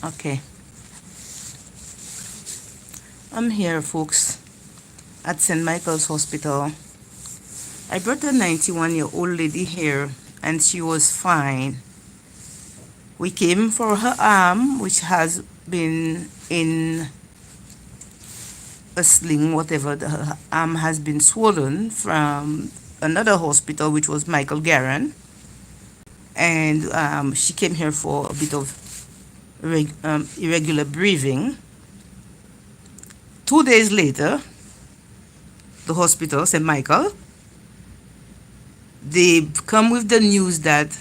Okay, I'm here, folks, at St. Michael's Hospital. I brought a 91-year-old lady here, and she was fine. We came for her arm, which has been in a sling, whatever. Her arm has been swollen from another hospital, which was Michael Garron. And she came here for a bit of irregular breathing. 2 days later, the hospital, St. Michael, they come with the news that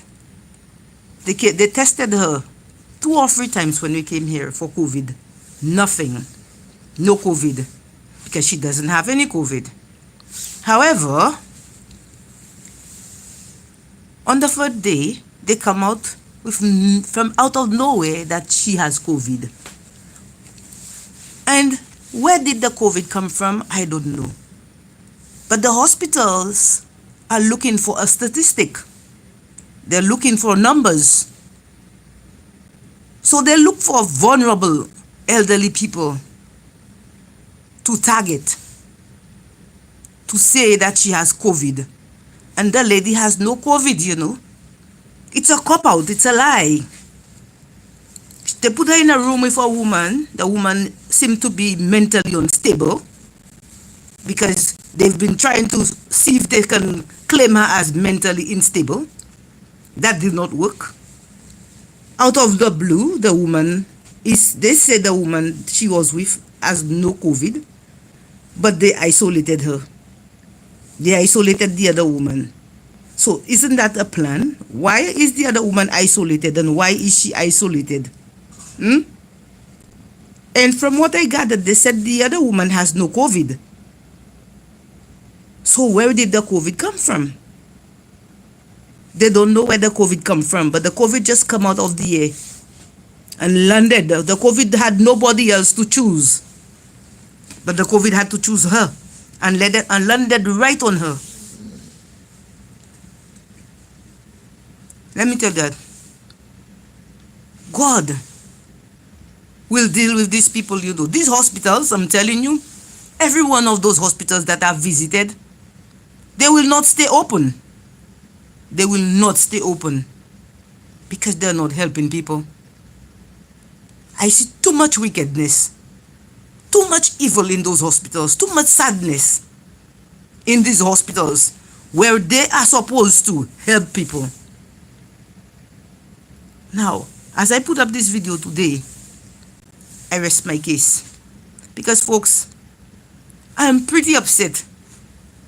they tested her 2 or 3 times when we came here for COVID. Nothing. No COVID. Because she doesn't have any COVID. However, on the third day, they come out with from out of nowhere that she has COVID. And where did the COVID come from? I don't know. But the hospitals are looking for a statistic. They're looking for numbers. So they look for vulnerable elderly people to target, to say that she has COVID. And the lady has no COVID, you know. It's a cop-out, it's a lie. They put her in a room with a woman. The woman seemed to be mentally unstable because they've been trying to see if they can claim her as mentally unstable. That did not work. Out of the blue, the woman they said the woman she was with has no COVID, but they isolated her. They isolated the other woman. So isn't that a plan? Why is the other woman isolated and why is she isolated? And from what I gathered, they said the other woman has no COVID. So where did the COVID come from? They don't know where the COVID come from, but the COVID just come out of the air and landed. The COVID had nobody else to choose, but the COVID had to choose her and landed right on her. Let me tell you that God will deal with these people, you know. These hospitals, I'm telling you, every one of those hospitals that I've visited, they will not stay open. They will not stay open because they're not helping people. I see too much wickedness, too much evil in those hospitals, too much sadness in these hospitals where they are supposed to help people. Now, as I put up this video today, I rest my case because, folks, I'm pretty upset.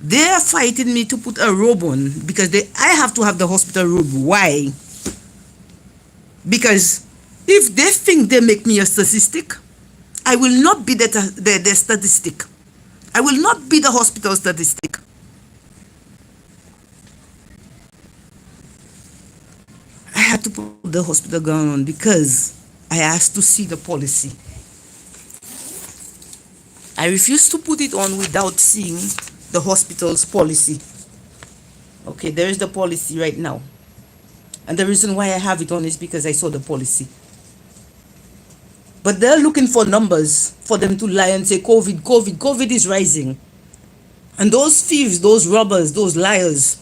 They are fighting me to put a robe on because I have to have the hospital robe. Why? Because if they think they make me a statistic, I will not be the statistic. I will not be the hospital statistic. I had to put the hospital gown on because I asked to see the policy. I refuse to put it on without seeing the hospital's policy. Okay, there is the policy right now. And the reason why I have it on is because I saw the policy. But they're looking for numbers for them to lie and say COVID is rising. And those thieves, those robbers, those liars,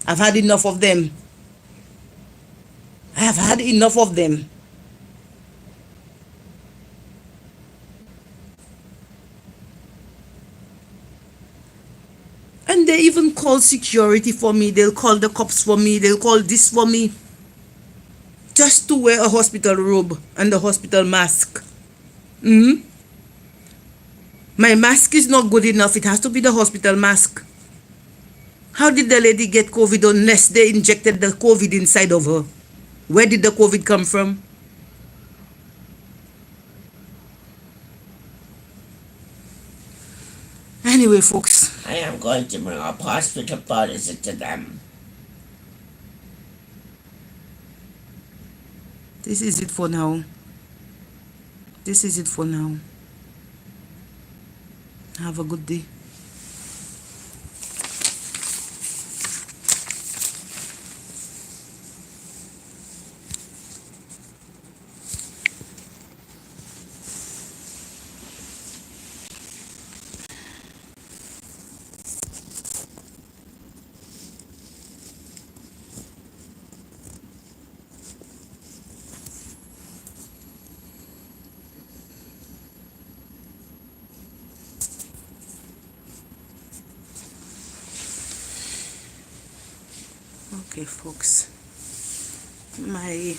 I've had enough of them. I have had enough of them. And they even call security for me. They'll call the cops for me. They'll call this for me. Just to wear a hospital robe and a hospital mask. My mask is not good enough. It has to be the hospital mask. How did the lady get COVID unless they injected the COVID inside of her? Where did the COVID come from? Anyway, folks, I am going to bring up hospital policy to them. this is it for now. This is it for now. Have a good day. Okay, folks. My